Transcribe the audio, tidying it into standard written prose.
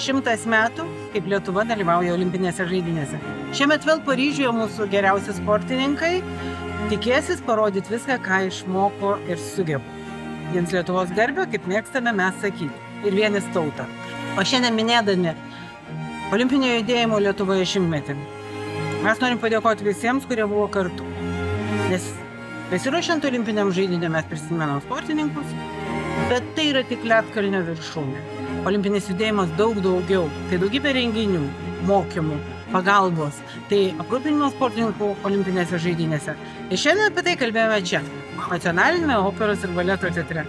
100 metų, kaip Lietuva dalyvauja olimpinėse žaidynėse. Šiemet vėl Paryžiuje mūsų geriausi sportininkai tikėsis parodyti viską, ką išmoko ir sugeba. Jiems Lietuvos garbę, kaip mėgstame mes sakyti, ir vienis tautą. O šiandien minėdami olimpinio judėjimo Lietuvoje 100-metį, mes norim padėkoti visiems, kurie buvo kartu. Nes besiruošiant olimpiniam žaidynėm mes prisimenam sportininkus, bet tai yra tik ledkalnio viršūnė. Olimpinis judėjimas daug daugiau. Tai daugybė renginių, mokymų, pagalbos. Tai aprūpinimas sportininkų olimpinėse žaidynėse. Ir šiandien apie tai kalbėjome čia, Nacionalinėme operos ir baleto teatre.